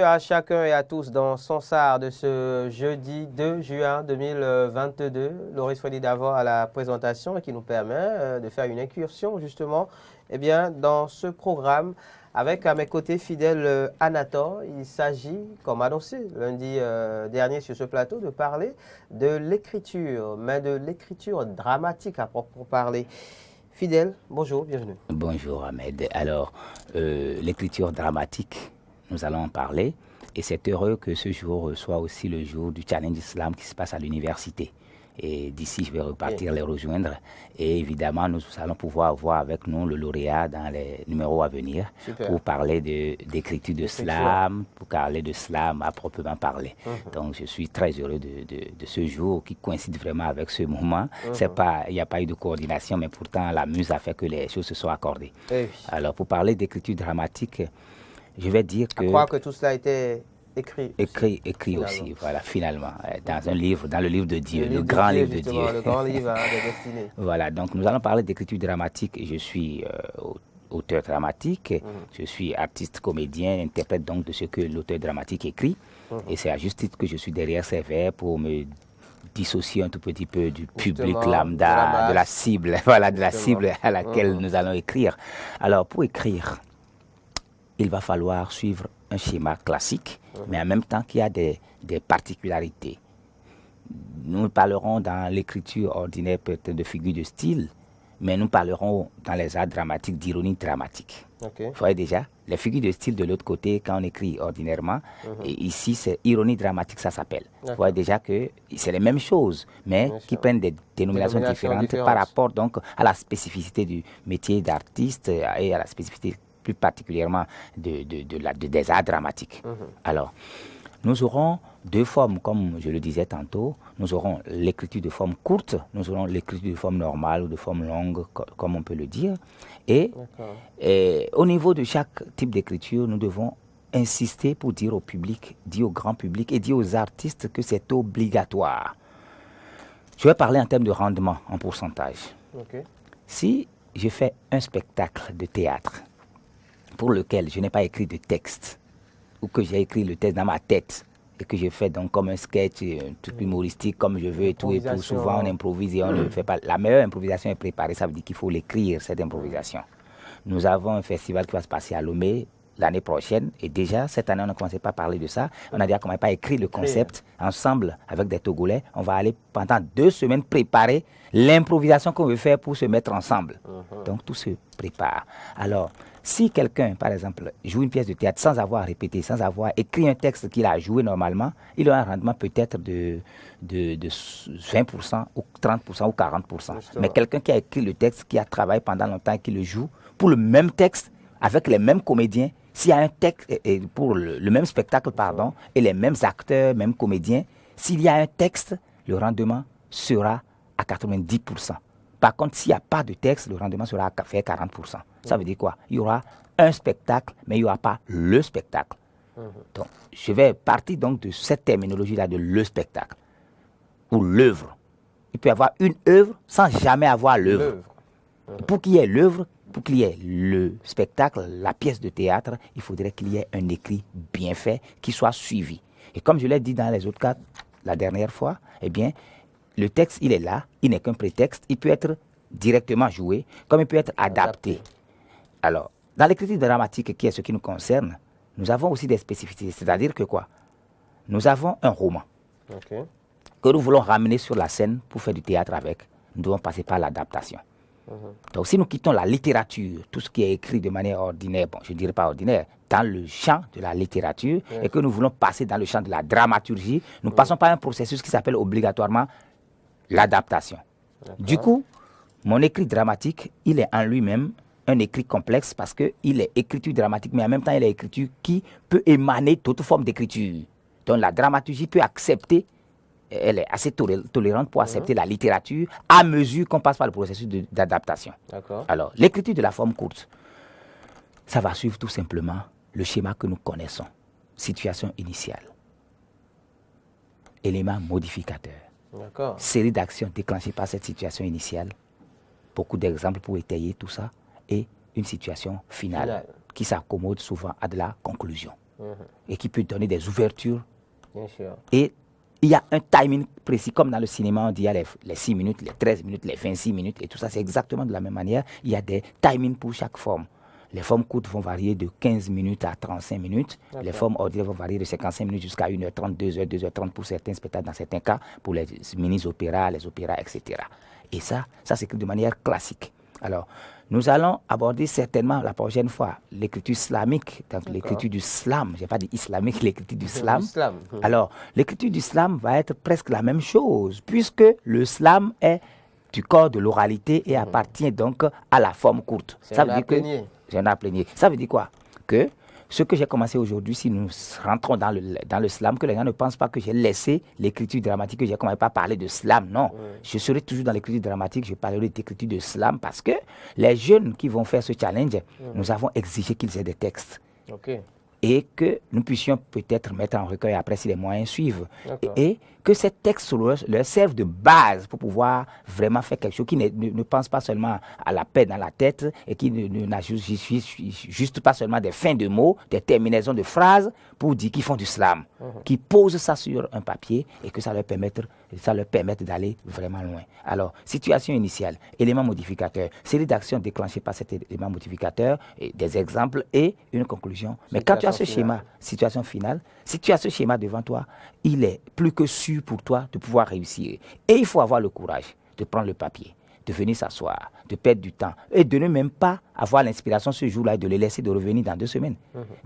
À chacun et à tous dans son SAR de ce jeudi 2 juin 2022. Loris Freddy d'abord à la présentation qui nous permet de faire une incursion justement dans ce programme avec à mes côtés fidèle Anatole. Il s'agit, comme annoncé lundi dernier sur ce plateau, de parler de l'écriture, mais de l'écriture dramatique à proprement parler. Fidèle, bonjour, bienvenue. Bonjour Ahmed. Alors, l'écriture dramatique, nous allons en parler. Et c'est heureux que ce jour soit aussi le jour du Challenge Islam qui se passe à l'université. Et d'ici, je vais repartir les rejoindre. Et évidemment, nous allons pouvoir avoir avec nous le lauréat dans les numéros à venir. Super. Pour parler d'écriture de slam, pour parler de slam à proprement parler. Donc, je suis très heureux de ce jour qui coïncide vraiment avec ce moment. Il n'y a pas eu de coordination, mais pourtant, la muse a fait que les choses se soient accordées. Alors, pour parler d'écriture dramatique, je vais dire que... Je crois que tout cela a été écrit. Écrit aussi, voilà, finalement, dans un livre, dans le livre de Dieu, le grand livre de Dieu. Le grand livre de destinée. Voilà, donc nous allons parler d'écriture dramatique. Je suis auteur dramatique, je suis artiste, comédien, interprète donc de ce que l'auteur dramatique écrit. Et c'est à juste titre que je suis derrière ces vers pour me dissocier un tout petit peu du public lambda, de la cible, voilà, de la cible à laquelle nous allons écrire. Alors, pour écrire, il va falloir suivre un schéma classique, mais en même temps qu'il y a des particularités. Nous parlerons dans l'écriture ordinaire peut-être de figures de style, mais nous parlerons dans les arts dramatiques d'ironie dramatique. Vous voyez déjà, les figures de style de l'autre côté, quand on écrit ordinairement, et ici c'est ironie dramatique, ça s'appelle. Vous voyez déjà que c'est les mêmes choses, mais qui prennent des dénominations différentes par rapport donc à la spécificité du métier d'artiste et à la spécificité plus particulièrement des arts dramatiques. Alors, nous aurons deux formes, comme je le disais tantôt. Nous aurons l'écriture de forme courte, nous aurons l'écriture de forme normale ou de forme longue, comme on peut le dire. Et au niveau de chaque type d'écriture, nous devons insister pour dire au public, dire au grand public et dire aux artistes que c'est obligatoire. Je vais parler en termes de rendement, en pourcentage. Si je fais un spectacle de théâtre, pour lequel je n'ai pas écrit de texte, ou que j'ai écrit le texte dans ma tête, et que je fais donc comme un sketch, un truc humoristique, comme je veux et tout, souvent on improvise et on ne le fait pas. La meilleure improvisation est préparée, ça veut dire qu'il faut l'écrire, cette improvisation. Nous avons un festival qui va se passer à Lomé l'année prochaine, et déjà, cette année, on ne commençait pas à parler de ça. On a déjà commencé à écrire le concept ensemble avec des Togolais. On va aller pendant 2 semaines préparer l'improvisation qu'on veut faire pour se mettre ensemble. Donc, tout se prépare. Alors, si quelqu'un, par exemple, joue une pièce de théâtre sans avoir répété, sans avoir écrit un texte qu'il a joué normalement, il a un rendement peut-être de 20% ou 30% ou 40%. Mais quelqu'un qui a écrit le texte, qui a travaillé pendant longtemps et qui le joue, pour le même texte, avec les mêmes comédiens, s'il y a un texte, pour le même spectacle, pardon, et les mêmes acteurs, mêmes comédiens, s'il y a un texte, le rendement sera à 90%. Par contre, s'il n'y a pas de texte, le rendement sera à faire 40%. Ça veut dire quoi? Il y aura un spectacle, mais il n'y aura pas le spectacle. Donc, je vais partir donc de cette terminologie-là de le spectacle, ou l'œuvre. Il peut y avoir une œuvre sans jamais avoir l'œuvre. Pour qu'il y ait l'œuvre, pour qu'il y ait le spectacle, la pièce de théâtre, il faudrait qu'il y ait un écrit bien fait qui soit suivi. Et comme je l'ai dit dans les autres cas la dernière fois, eh bien, le texte, il est là, il n'est qu'un prétexte, il peut être directement joué, comme il peut être adapté. Alors, dans l'écriture dramatique, qui est ce qui nous concerne, nous avons aussi des spécificités. C'est-à-dire que quoi? Nous avons un roman que nous voulons ramener sur la scène pour faire du théâtre avec. Nous devons passer par l'adaptation. Donc, si nous quittons la littérature, tout ce qui est écrit de manière ordinaire, bon, je ne dirais pas ordinaire, dans le champ de la littérature, et que nous voulons passer dans le champ de la dramaturgie, nous passons par un processus qui s'appelle obligatoirement l'adaptation. Du coup, mon écrit dramatique, il est en lui-même un écrit complexe parce qu'il est écriture dramatique, mais en même temps, il est écriture qui peut émaner toute forme d'écriture. Donc, la dramaturgie peut accepter, elle est assez tolérante pour accepter la littérature à mesure qu'on passe par le processus d'adaptation. Alors, l'écriture de la forme courte, ça va suivre tout simplement le schéma que nous connaissons. Situation initiale. Élément modificateur. Série d'actions déclenchées par cette situation initiale. Beaucoup d'exemples pour étayer tout ça. Et une situation finale qui s'accommode souvent à de la conclusion. Et qui peut donner des ouvertures. Bien sûr. Et il y a un timing précis, comme dans le cinéma, on dit il y a les 6 minutes, les 13 minutes, les 26 minutes, et tout ça, c'est exactement de la même manière. Il y a des timings pour chaque forme. Les formes courtes vont varier de 15 minutes à 35 minutes. Les formes ordinaires vont varier de 55 minutes jusqu'à 1h30, 2h, 2h30 pour certains spectacles, dans certains cas, pour les mini-opéras, les opéras, etc. Et ça s'écrit de manière classique. Alors, nous allons aborder certainement la prochaine fois l'écriture islamique, donc l'écriture du slam. Je n'ai pas dit islamique, l'écriture du slam. Alors, l'écriture du slam va être presque la même chose, puisque le slam est du corps de l'oralité et appartient donc à la forme courte. Ça veut dire que j'ai un applénier. Ça veut dire quoi? Que ce que j'ai commencé aujourd'hui, si nous rentrons dans le slam, que les gens ne pensent pas que j'ai laissé l'écriture dramatique, que j'ai commencé par parler de slam. Non, je serai toujours dans l'écriture dramatique, je parlerai d'écriture de slam parce que les jeunes qui vont faire ce challenge, nous avons exigé qu'ils aient des textes. Et que nous puissions peut-être mettre en recueil après si les moyens suivent. Et que ces textes leur servent de base pour pouvoir vraiment faire quelque chose qui ne pense pas seulement à la paix dans la tête et qui n'a juste pas seulement des fins de mots, des terminaisons de phrases pour dire qu'ils font du slam, qui posent ça sur un papier et que ça leur permette d'aller vraiment loin. Alors, situation initiale, élément modificateur, série d'actions déclenchées par cet élément modificateur, et des exemples et une conclusion. Mais quand tu as ce schéma, situation finale, si tu as ce schéma devant toi, il est plus que sûr pour toi de pouvoir réussir. Et il faut avoir le courage de prendre le papier, de venir s'asseoir, de perdre du temps et de ne même pas avoir l'inspiration ce jour-là et de le laisser de revenir dans 2 semaines,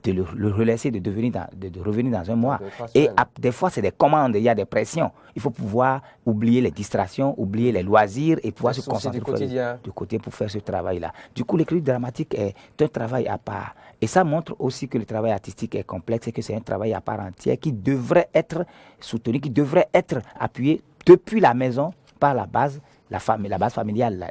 de le relaisser de revenir dans un mois. Et des fois, c'est des commandes, il y a des pressions. Il faut pouvoir oublier les distractions, oublier les loisirs et pouvoir se concentrer du côté pour faire ce travail-là. Du coup, l'écriture dramatique est un travail à part. Et ça montre aussi que le travail artistique est complexe et que c'est un travail à part entière qui devrait être soutenu, qui devrait être appuyé depuis la maison par la base. La base familiale,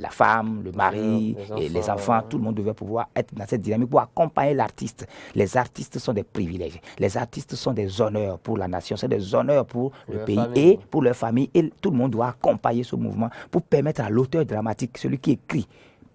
la femme, le mari, les enfants, tout le monde devait pouvoir être dans cette dynamique pour accompagner l'artiste. Les artistes sont des privilèges. Les artistes sont des honneurs pour la nation, c'est des honneurs pour le pays et pour leur famille. Et tout le monde doit accompagner ce mouvement pour permettre à l'auteur dramatique, celui qui écrit,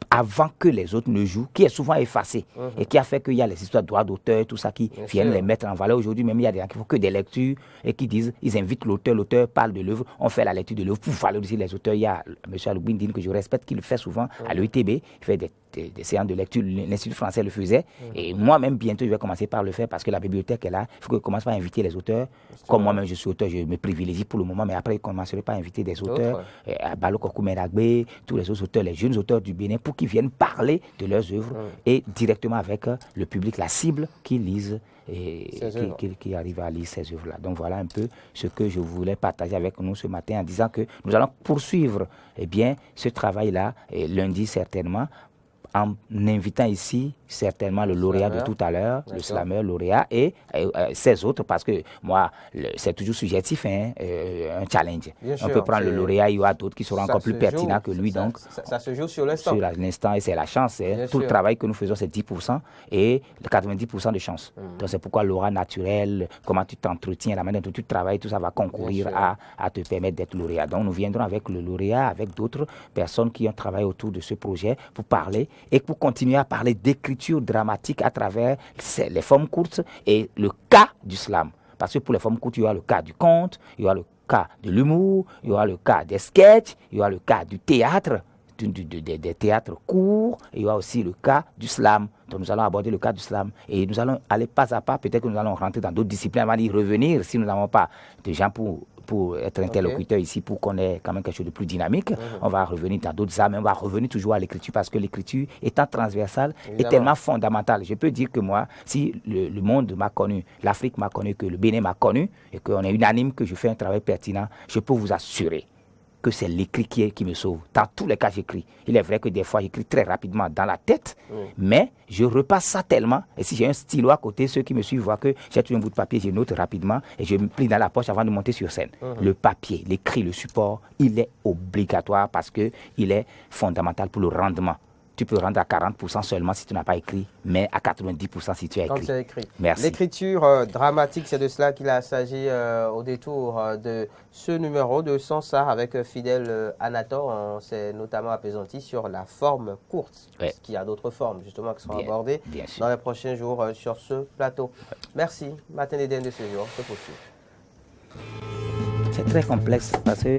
avant que les autres ne jouent, qui est souvent effacé et qui a fait qu'il y a les histoires de droits d'auteur, tout ça qui viennent les mettre en valeur. Aujourd'hui, même il y a des gens qui font que des lectures et qui disent, ils invitent l'auteur parle de l'œuvre, on fait la lecture de l'œuvre pour valoriser les auteurs. Il y a M. Aloubindine que je respecte, qui le fait souvent à l'EITB, il fait des séances de lecture, l'Institut français le faisait, et moi-même bientôt je vais commencer par le faire parce que la bibliothèque est là, il faut que je commence par inviter les auteurs, comme moi-même je suis auteur, je me privilégie pour le moment, mais après je commencerai par inviter des auteurs, Balo Kokou-Meragbe, tous les autres auteurs, les jeunes auteurs du Bénin, pour qu'ils viennent parler de leurs œuvres et directement avec le public, la cible qui lisent et qui arrive à lire ces œuvres-là. Donc voilà un peu ce que je voulais partager avec nous ce matin en disant que nous allons poursuivre ce travail-là, lundi certainement, en invitant ici certainement le lauréat de tout à l'heure, le slammer lauréat et 16 autres, parce que moi, c'est toujours subjectif, un challenge. On peut prendre le lauréat, il y aura d'autres qui seront encore plus pertinents que lui. Ça se joue sur l'instant. Sur l'instant, et c'est la chance. Tout le travail que nous faisons, c'est 10% et 90% de chance. Donc c'est pourquoi l'aura naturel, comment tu t'entretiens, la manière dont tu travailles, tout ça va concourir à te permettre d'être lauréat. Donc nous viendrons avec le lauréat, avec d'autres personnes qui ont travaillé autour de ce projet pour parler et pour continuer à parler d'écriture dramatique à travers les formes courtes et le cas du slam. Parce que pour les formes courtes, il y aura le cas du conte, il y aura le cas de l'humour, il y aura le cas des sketchs, il y aura le cas du théâtre, des théâtres courts, et il y aura aussi le cas du slam. Donc nous allons aborder le cas du slam et nous allons aller pas à pas, peut-être que nous allons rentrer dans d'autres disciplines avant d'y revenir si nous n'avons pas de gens pour être interlocuteur ici, pour qu'on ait quand même quelque chose de plus dynamique. On va revenir dans d'autres arts, mais on va revenir toujours à l'écriture parce que l'écriture étant transversale est tellement fondamentale. Je peux dire que moi, si le monde m'a connu, l'Afrique m'a connu, que le Bénin m'a connu et qu'on est unanime que je fais un travail pertinent, je peux vous assurer que c'est l'écrit qui me sauve. Dans tous les cas, j'écris. Il est vrai que des fois, j'écris très rapidement dans la tête, mais je repasse ça tellement. Et si j'ai un stylo à côté, ceux qui me suivent voient que j'ai tout un bout de papier, je note rapidement et je me plie dans la poche avant de monter sur scène. Le papier, l'écrit, le support, il est obligatoire parce qu'il est fondamental pour le rendement tu peux rendre à 40% seulement si tu n'as pas écrit, mais à 90% si tu as écrit. Quand tu as écrit. Merci. L'écriture dramatique, c'est de cela qu'il s'agit au détour de ce numéro de Sansart avec Fidèle Anator. On s'est notamment apaisanti sur la forme courte, Ouais. parce qu'il y a d'autres formes justement qui seront abordées bien sûr. dans les prochains jours sur ce plateau. Merci. Matin d'Éden de ce jour se poursuit. C'est très complexe parce que